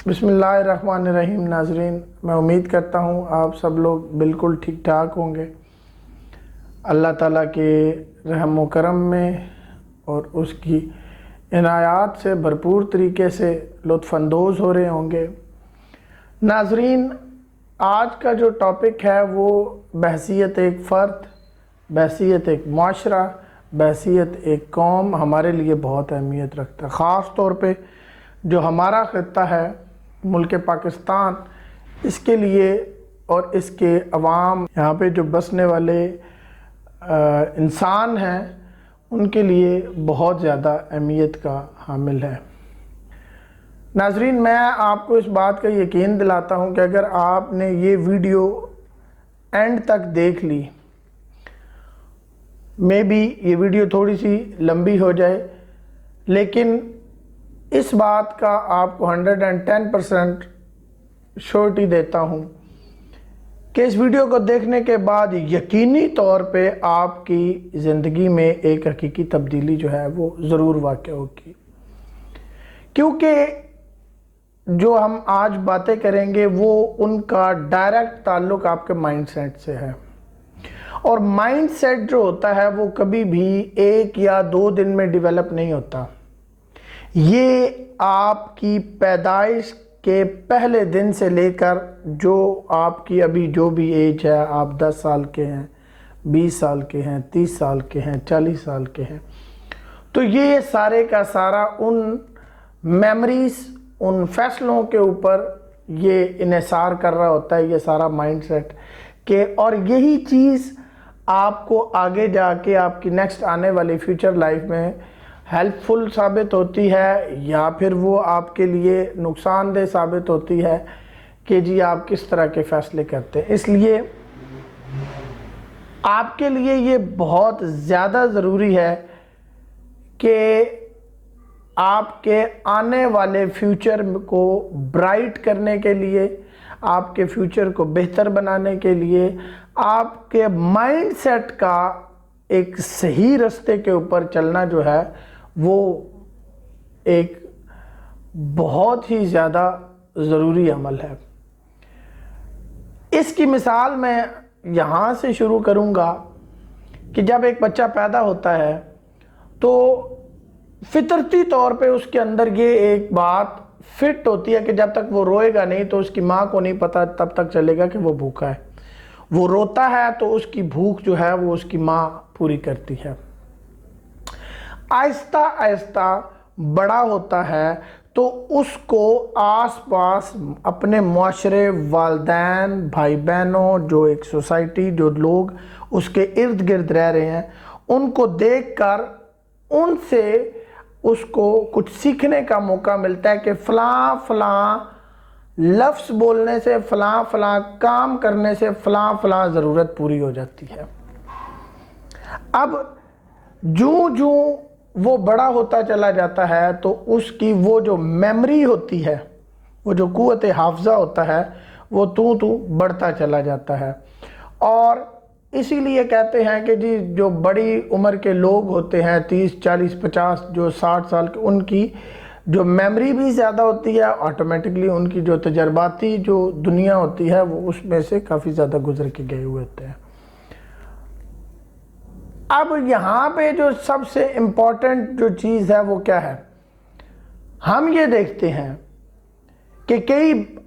بسم اللہ الرحمن الرحیم۔ ناظرین، میں امید کرتا ہوں آپ سب لوگ بالکل ٹھیک ٹھاک ہوں گے۔ اللہ تعالیٰ کے رحم و کرم میں اور اس کی عنایات سے بھرپور طریقے سے لطف اندوز ہو رہے ہوں گے۔ ناظرین، آج کا جو ٹاپک ہے وہ بحیثیت ایک فرد، بحیثیت ایک معاشرہ، بحیثیت ایک قوم ہمارے لیے بہت اہمیت رکھتا ہے۔ خاص طور پہ جو ہمارا خطہ ہے ملک پاکستان، اس کے لیے اور اس کے عوام، یہاں پہ جو بسنے والے انسان ہیں، ان کے لیے بہت زیادہ اہمیت کا حامل ہے۔ ناظرین، میں آپ کو اس بات کا یقین دلاتا ہوں کہ اگر آپ نے یہ ویڈیو اینڈ تک دیکھ لی، مے بی یہ ویڈیو تھوڑی سی لمبی ہو جائے، لیکن اس بات کا آپ کو 110% شورٹی دیتا ہوں کہ اس ویڈیو کو دیکھنے کے بعد یقینی طور پہ آپ کی زندگی میں ایک حقیقی تبدیلی جو ہے وہ ضرور واقع ہوگی، کیونکہ جو ہم آج باتیں کریں گے وہ ان کا ڈائریکٹ تعلق آپ کے مائنڈ سیٹ سے ہے، اور مائنڈ سیٹ جو ہوتا ہے وہ کبھی بھی 1 یا 2 دن میں ڈیولپ نہیں ہوتا۔ یہ آپ کی پیدائش کے پہلے دن سے لے کر جو آپ کی ابھی جو بھی ایج ہے، آپ 10 سال کے ہیں، 20 سال کے ہیں، 30 سال کے ہیں، 40 سال کے ہیں، تو یہ سارے کا سارا ان میموریز، ان فیصلوں کے اوپر یہ انحصار کر رہا ہوتا ہے، یہ سارا مائنڈ سیٹ کہ، اور یہی چیز آپ کو آگے جا کے آپ کی نیکسٹ آنے والی فیوچر لائف میں ہیلپ فل ثابت ہوتی ہے، یا پھر وہ آپ کے لیے نقصان دہ ثابت ہوتی ہے کہ جی آپ کس طرح کے فیصلے کرتے ہیں۔ اس لیے آپ کے لیے یہ بہت زیادہ ضروری ہے کہ آپ کے آنے والے فیوچر کو برائٹ کرنے کے لیے، آپ کے فیوچر کو بہتر بنانے کے لیے، آپ کے مائنڈ سیٹ کا ایک صحیح راستے کے اوپر چلنا جو ہے وہ ایک بہت ہی زیادہ ضروری عمل ہے۔ اس کی مثال میں یہاں سے شروع کروں گا کہ جب ایک بچہ پیدا ہوتا ہے تو فطرتی طور پہ اس کے اندر یہ ایک بات فٹ ہوتی ہے کہ جب تک وہ روئے گا نہیں تو اس کی ماں کو نہیں پتا تب تک چلے گا کہ وہ بھوکا ہے۔ وہ روتا ہے تو اس کی بھوک جو ہے وہ اس کی ماں پوری کرتی ہے۔ آہستہ آہستہ بڑا ہوتا ہے تو اس کو آس پاس اپنے معاشرے، والدین، بھائی بہنوں، جو ایک سوسائٹی، جو لوگ اس کے ارد گرد رہ رہے ہیں، ان کو دیکھ کر ان سے اس کو کچھ سیکھنے کا موقع ملتا ہے کہ فلاں فلاں لفظ بولنے سے، فلاں فلاں کام کرنے سے فلاں فلاں ضرورت پوری ہو جاتی ہے۔ اب جوں وہ بڑا ہوتا چلا جاتا ہے تو اس کی وہ جو میموری ہوتی ہے، وہ جو قوت حافظہ ہوتا ہے، وہ تو بڑھتا چلا جاتا ہے۔ اور اسی لیے کہتے ہیں کہ جی جو بڑی عمر کے لوگ ہوتے ہیں، 30، 40، 50، جو 60 سال کے، ان کی جو میموری بھی زیادہ ہوتی ہے، آٹومیٹکلی ان کی جو تجرباتی جو دنیا ہوتی ہے وہ اس میں سے کافی زیادہ گزر کے گئے ہوئے ہوتے ہیں۔ اب یہاں پہ جو سب سے امپورٹنٹ جو چیز ہے وہ کیا ہے؟ ہم یہ دیکھتے ہیں کہ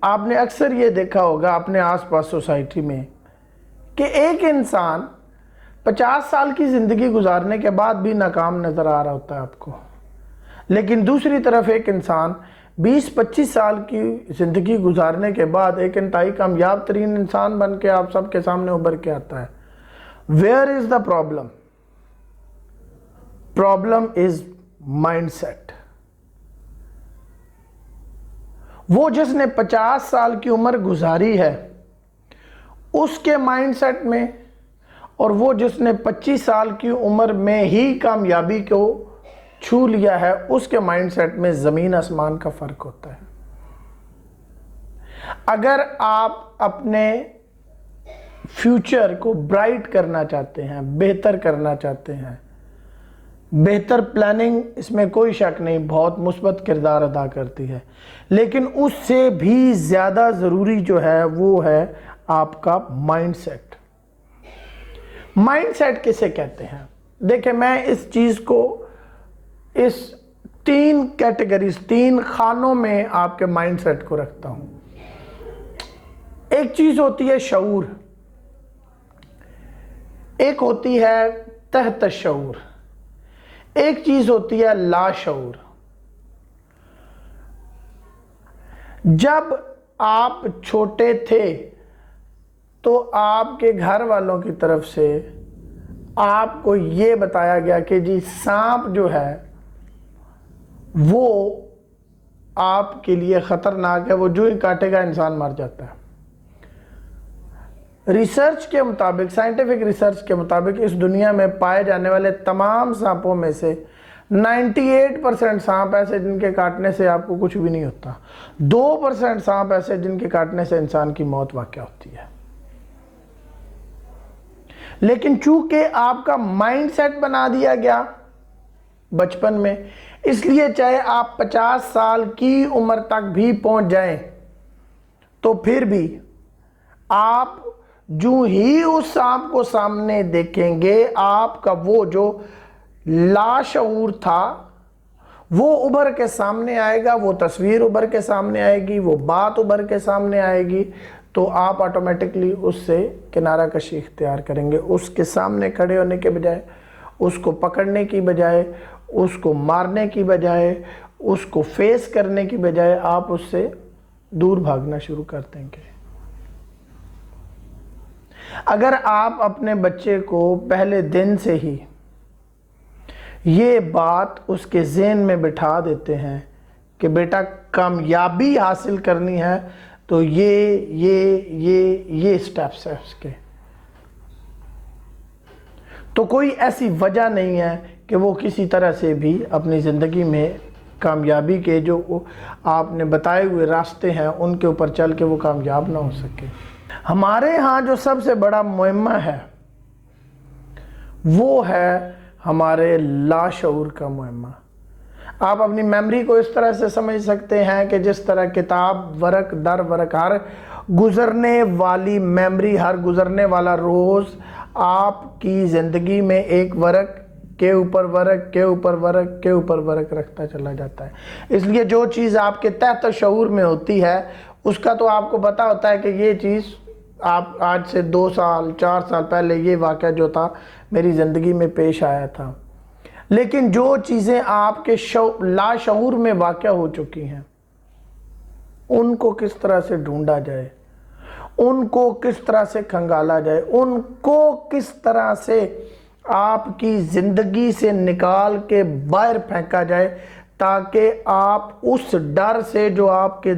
آپ نے اکثر یہ دیکھا ہوگا اپنے آس پاس سوسائٹی میں کہ ایک انسان 50 سال کی زندگی گزارنے کے بعد بھی ناکام نظر آ رہا ہوتا ہے آپ کو، لیکن دوسری طرف ایک انسان 20-25 سال کی زندگی گزارنے کے بعد ایک انتہائی کامیاب ترین انسان بن کے آپ سب کے سامنے ابھر کے آتا ہے۔ Where is the problem? Problem is mindset۔ وہ جس نے 50 سال کی عمر گزاری ہے اس کے مائنڈ سیٹ میں، اور وہ جس نے 25 سال کی عمر میں ہی کامیابی کو چھو لیا ہے، اس کے مائنڈ سیٹ میں زمین آسمان کا فرق ہوتا ہے۔ اگر آپ اپنے فیوچر کو برائٹ کرنا چاہتے ہیں، بہتر کرنا چاہتے ہیں، بہتر پلاننگ اس میں کوئی شک نہیں بہت مثبت کردار ادا کرتی ہے، لیکن اس سے بھی زیادہ ضروری جو ہے وہ ہے آپ کا مائنڈ سیٹ۔ مائنڈ سیٹ کسے کہتے ہیں؟ دیکھیں، میں اس چیز کو اس 3 کیٹیگریز 3 خانوں میں آپ کے مائنڈ سیٹ کو رکھتا ہوں۔ ایک چیز ہوتی ہے شعور، ایک ہوتی ہے تحت شعور، ایک چیز ہوتی ہے لاشعور۔ جب آپ چھوٹے تھے تو آپ کے گھر والوں کی طرف سے آپ کو یہ بتایا گیا کہ جی سانپ جو ہے وہ آپ کے لیے خطرناک ہے، وہ جو ہی کاٹے گا انسان مر جاتا ہے۔ ریسرچ کے مطابق، سائنٹیفک ریسرچ کے مطابق اس دنیا میں پائے جانے والے تمام سانپوں میں سے 98% سانپ ایسے جن کے کاٹنے سے آپ کو کچھ بھی نہیں ہوتا، 2% سانپ ایسے جن کے کاٹنے سے انسان کی موت واقع ہوتی ہے۔ لیکن چونکہ آپ کا مائنڈ سیٹ بنا دیا گیا بچپن میں، اس لیے چاہے آپ 50 سال کی عمر تک بھی پہنچ جائیں تو پھر بھی آپ جو ہی اس سانپ کو سامنے دیکھیں گے، آپ کا وہ جو لاشعور تھا وہ ابھر کے سامنے آئے گا، وہ تصویر ابھر کے سامنے آئے گی، وہ بات ابھر کے سامنے آئے گی، تو آپ آٹومیٹکلی اس سے کنارہ کشی اختیار کریں گے۔ اس کے سامنے کھڑے ہونے کے بجائے، اس کو پکڑنے کی بجائے، اس کو مارنے کی بجائے، اس کو فیس کرنے کی بجائے آپ اس سے دور بھاگنا شروع کر دیں گے۔ اگر آپ اپنے بچے کو پہلے دن سے ہی یہ بات اس کے ذہن میں بٹھا دیتے ہیں کہ بیٹا کامیابی حاصل کرنی ہے تو یہ سٹیپس ہیں اس کے، تو کوئی ایسی وجہ نہیں ہے کہ وہ کسی طرح سے بھی اپنی زندگی میں کامیابی کے جو آپ نے بتائے ہوئے راستے ہیں ان کے اوپر چل کے وہ کامیاب نہ ہو سکے۔ ہمارے ہاں جو سب سے بڑا معمہ ہے وہ ہے ہمارے لاشعور کا معمہ۔ آپ اپنی میموری کو اس طرح سے سمجھ سکتے ہیں کہ جس طرح کتاب ورق در ورق، ہر گزرنے والی میموری، ہر گزرنے والا روز آپ کی زندگی میں ایک ورق کے اوپر ورق کے اوپر ورق کے اوپر ورق رکھتا چلا جاتا ہے۔ اس لیے جو چیز آپ کے تحت شعور میں ہوتی ہے اس کا تو آپ کو پتا ہوتا ہے کہ یہ چیز آپ آج سے 2 سال 4 سال پہلے یہ واقعہ جو تھا میری زندگی میں پیش آیا تھا، لیکن جو چیزیں آپ کے لاشعور میں واقع ہو چکی ہیں ان کو کس طرح سے ڈھونڈا جائے، ان کو کس طرح سے کھنگالا جائے، ان کو کس طرح سے آپ کی زندگی سے نکال کے باہر پھینکا جائے تاکہ آپ اس ڈر سے جو آپ کے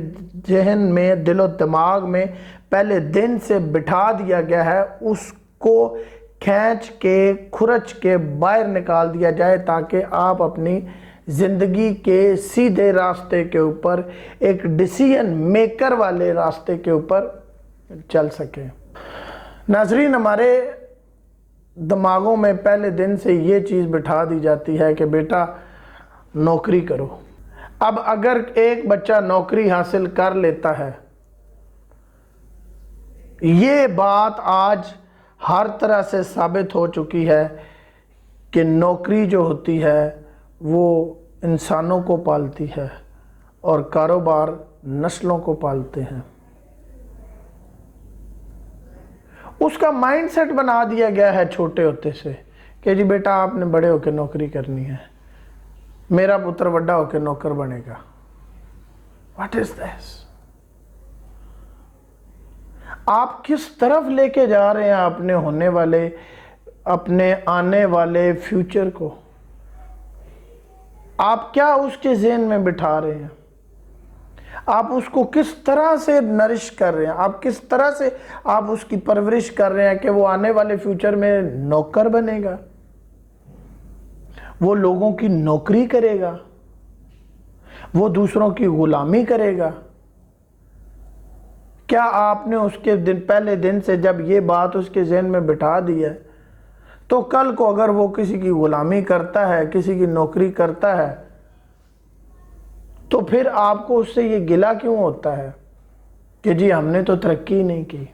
ذہن میں، دل و دماغ میں پہلے دن سے بٹھا دیا گیا ہے اس کو کھینچ کے کھرچ کے باہر نکال دیا جائے تاکہ آپ اپنی زندگی کے سیدھے راستے کے اوپر، ایک ڈیسیژن میکر والے راستے کے اوپر چل سکیں۔ ناظرین، ہمارے دماغوں میں پہلے دن سے یہ چیز بٹھا دی جاتی ہے کہ بیٹا نوکری کرو۔ اب اگر ایک بچہ نوکری حاصل کر لیتا ہے، یہ بات آج ہر طرح سے ثابت ہو چکی ہے کہ نوکری جو ہوتی ہے وہ انسانوں کو پالتی ہے اور کاروبار نسلوں کو پالتے ہیں۔ اس کا مائنڈ سیٹ بنا دیا گیا ہے چھوٹے ہوتے سے کہ جی بیٹا آپ نے بڑے ہو کے نوکری کرنی ہے، میرا پتر بڑا ہو کے نوکر بنے گا۔ واٹ از دس؟ آپ کس طرف لے کے جا رہے ہیں اپنے ہونے والے، اپنے آنے والے فیوچر کو؟ آپ کیا اس کے ذہن میں بٹھا رہے ہیں؟ آپ اس کو کس طرح سے نرش کر رہے ہیں؟ آپ کس طرح سے آپ اس کی پرورش کر رہے ہیں کہ وہ آنے والے فیوچر میں نوکر بنے گا، وہ لوگوں کی نوکری کرے گا، وہ دوسروں کی غلامی کرے گا؟ کیا آپ نے اس کے پہلے دن سے جب یہ بات اس کے ذہن میں بٹھا دی ہے تو کل کو اگر وہ کسی کی غلامی کرتا ہے، کسی کی نوکری کرتا ہے، تو پھر آپ کو اس سے یہ گلہ کیوں ہوتا ہے کہ جی ہم نے تو ترقی نہیں کی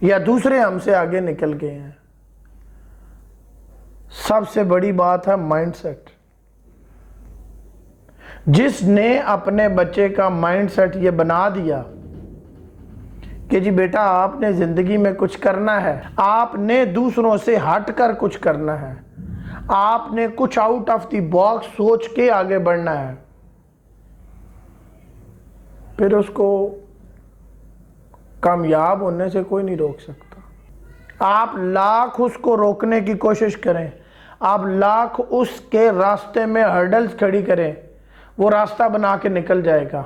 یا دوسرے ہم سے آگے نکل گئے ہیں؟ سب سے بڑی بات ہے مائنڈ سیٹ۔ جس نے اپنے بچے کا مائنڈ سیٹ یہ بنا دیا کہ جی بیٹا آپ نے زندگی میں کچھ کرنا ہے، آپ نے دوسروں سے ہٹ کر کچھ کرنا ہے، آپ نے کچھ آؤٹ آف دی باکس سوچ کے آگے بڑھنا ہے، پھر اس کو کامیاب ہونے سے کوئی نہیں روک سکتا۔ آپ لاکھ اس کو روکنے کی کوشش کریں، آپ لاکھ اس کے راستے میں ہرڈلز کھڑی کریں، وہ راستہ بنا کے نکل جائے گا۔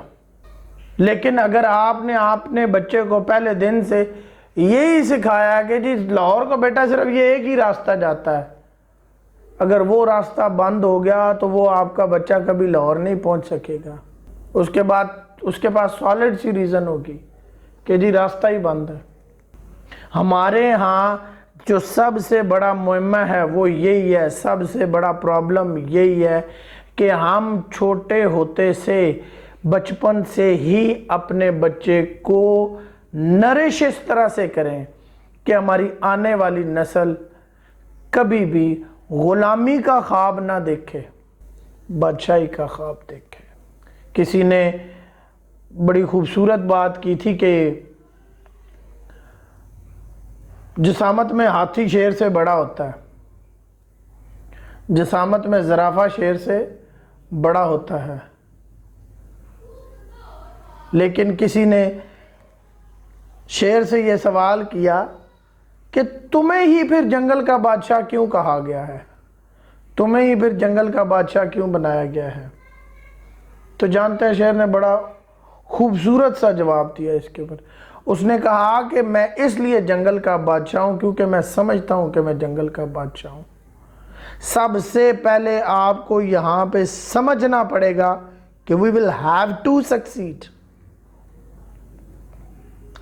لیکن اگر آپ نے بچے کو پہلے دن سے یہی سکھایا کہ جی لاہور کو بیٹا صرف یہ ایک ہی راستہ جاتا ہے، اگر وہ راستہ بند ہو گیا تو وہ آپ کا بچہ کبھی لاہور نہیں پہنچ سکے گا۔ اس کے بعد اس کے پاس سالڈ سی ریزن ہوگی کہ جی راستہ ہی بند ہے۔ ہمارے ہاں جو سب سے بڑا معمہ ہے وہ یہی ہے، سب سے بڑا پرابلم یہی ہے کہ ہم چھوٹے ہوتے سے بچپن سے ہی اپنے بچے کو نرش اس طرح سے کریں کہ ہماری آنے والی نسل کبھی بھی غلامی کا خواب نہ دیکھے، بادشاہی کا خواب دیکھے۔ کسی نے بڑی خوبصورت بات کی تھی کہ جسامت میں ہاتھی شیر سے بڑا ہوتا ہے، جسامت میں زرافہ شیر سے بڑا ہوتا ہے۔ لیکن کسی نے شیر سے یہ سوال کیا کہ تمہیں ہی پھر جنگل کا بادشاہ کیوں کہا گیا ہے، تمہیں ہی پھر جنگل کا بادشاہ کیوں بنایا گیا ہے؟ تو جانتے ہیں شیر نے بڑا خوبصورت سا جواب دیا اس کے اوپر۔ اس نے کہا کہ میں اس لیے جنگل کا بادشاہ ہوں کیونکہ میں سمجھتا ہوں کہ میں جنگل کا بادشاہ ہوں۔ سب سے پہلے آپ کو یہاں پہ سمجھنا پڑے گا کہ we will have to succeed،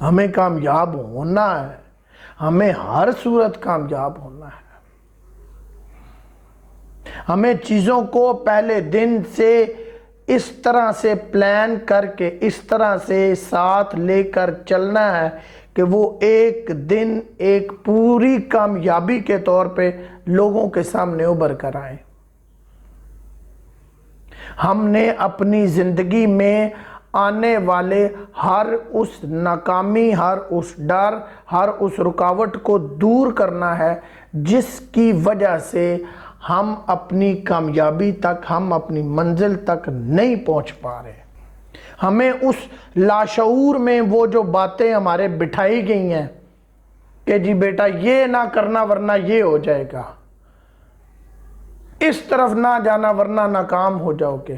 ہمیں کامیاب ہونا ہے، ہمیں ہر صورت کامیاب ہونا ہے۔ ہمیں چیزوں کو پہلے دن سے اس طرح سے پلان کر کے، اس طرح سے ساتھ لے کر چلنا ہے کہ وہ ایک دن ایک پوری کامیابی کے طور پہ لوگوں کے سامنے ابھر کر آئیں۔ ہم نے اپنی زندگی میں آنے والے ہر اس ناکامی، ہر اس ڈر، ہر اس رکاوٹ کو دور کرنا ہے جس کی وجہ سے ہم اپنی کامیابی تک، ہم اپنی منزل تک نہیں پہنچ پا رہے۔ ہمیں اس لاشعور میں وہ جو باتیں ہمارے بٹھائی گئی ہیں کہ جی بیٹا یہ نہ کرنا ورنہ یہ ہو جائے گا، اس طرف نہ جانا ورنہ ناکام ہو جاؤ گے،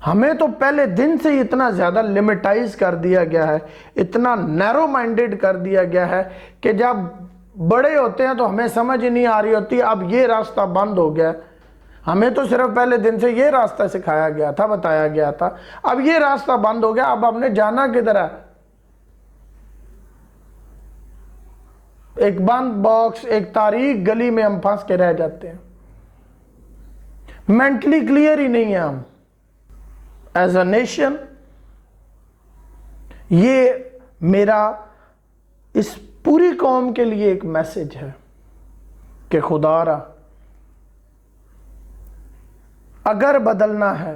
ہمیں تو پہلے دن سے اتنا زیادہ لمیٹائز کر دیا گیا ہے، اتنا نیرو مائنڈڈ کر دیا گیا ہے کہ جب بڑے ہوتے ہیں تو ہمیں سمجھ ہی نہیں آ رہی ہوتی اب یہ راستہ بند ہو گیا۔ ہمیں تو صرف پہلے دن سے یہ راستہ سکھایا گیا تھا، بتایا گیا تھا، اب یہ راستہ بند ہو گیا، اب ہم نے جانا کدھر ہے؟ ایک بند باکس، ایک تاریک گلی میں ہم پھنس کے رہ جاتے ہیں، مینٹلی کلیئر ہی نہیں ہے ہم ایز اے نیشن۔ یہ میرا اس پوری قوم کے لیے ایک میسج ہے کہ خدا را اگر بدلنا ہے،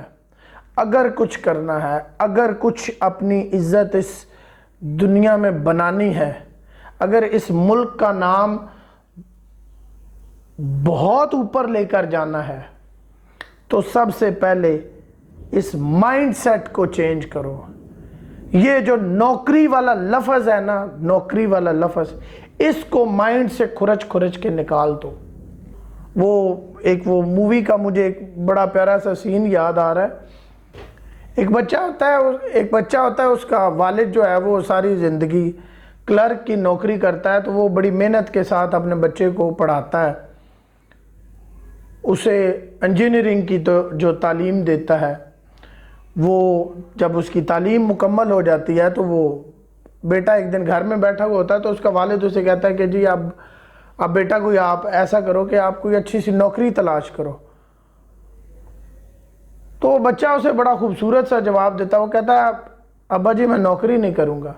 اگر کچھ کرنا ہے، اگر کچھ اپنی عزت اس دنیا میں بنانی ہے، اگر اس ملک کا نام بہت اوپر لے کر جانا ہے تو سب سے پہلے اس مائنڈ سیٹ کو چینج کرو۔ یہ جو نوکری والا لفظ ہے نا، نوکری والا لفظ، اس کو مائنڈ سے کھرچ کے نکال دو۔ وہ مووی کا مجھے ایک بڑا پیارا سا سین یاد آ رہا ہے۔ ایک بچہ ہوتا ہے، اس کا والد جو ہے وہ ساری زندگی کلرک کی نوکری کرتا ہے، تو وہ بڑی محنت کے ساتھ اپنے بچے کو پڑھاتا ہے، اسے انجینئرنگ کی جو تعلیم دیتا ہے۔ وہ جب اس کی تعلیم مکمل ہو جاتی ہے تو وہ بیٹا ایک دن گھر میں بیٹھا ہوا ہوتا ہے تو اس کا والد اسے کہتا ہے کہ جی اب بیٹا کوئی آپ ایسا کرو کہ آپ کوئی اچھی سی نوکری تلاش کرو. تو وہ بچہ اسے بڑا خوبصورت سا جواب دیتا ہے. وہ کہتا ہے ابا جی میں نوکری نہیں کروں گا.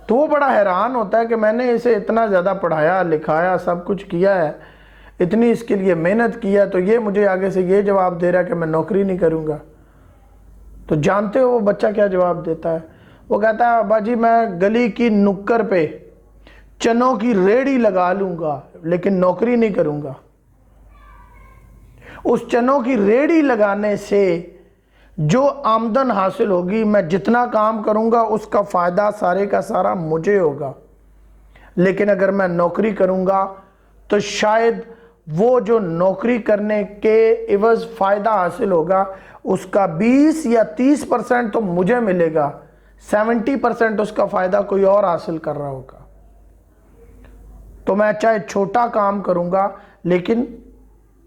تو وہ بڑا حیران ہوتا ہے کہ میں نے اسے اتنا زیادہ پڑھایا لکھایا سب کچھ کیا ہے, اتنی اس کے لیے محنت کیا, تو یہ مجھے آگے سے یہ جواب دے رہا ہے کہ میں نوکری نہیں کروں گا. تو جانتے ہو وہ بچہ کیا جواب دیتا ہے؟ وہ کہتا ہے ابا جی میں گلی کی نکر پہ چنوں کی ریڑھی لگا لوں گا لیکن نوکری نہیں کروں گا. اس چنوں کی ریڑھی لگانے سے جو آمدن حاصل ہوگی, میں جتنا کام کروں گا اس کا فائدہ سارے کا سارا مجھے ہوگا. لیکن اگر میں نوکری کروں گا تو شاید وہ جو نوکری کرنے کے عوض فائدہ حاصل ہوگا اس کا 20 یا 30% تو مجھے ملے گا, 70% اس کا فائدہ کوئی اور حاصل کر رہا ہوگا. تو میں چاہے چھوٹا کام کروں گا لیکن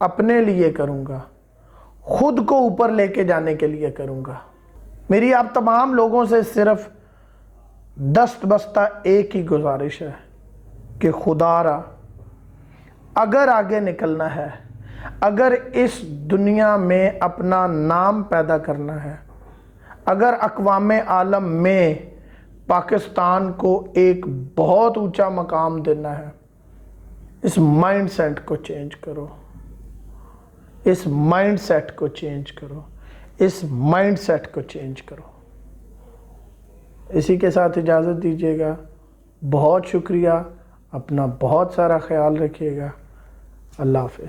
اپنے لیے کروں گا, خود کو اوپر لے کے جانے کے لیے کروں گا. میری آپ تمام لوگوں سے صرف دست بستہ ایک ہی گزارش ہے کہ خدا را اگر آگے نکلنا ہے, اگر اس دنیا میں اپنا نام پیدا کرنا ہے, اگر اقوام عالم میں پاکستان کو ایک بہت اونچا مقام دینا ہے, اس مائنڈ سیٹ کو چینج کرو, اس مائنڈ سیٹ کو چینج کرو, اس مائنڈ سیٹ کو چینج کرو. اسی کے ساتھ اجازت دیجیے گا. بہت شکریہ, اپنا بہت سارا خیال رکھیے گا. اللہ حافظ.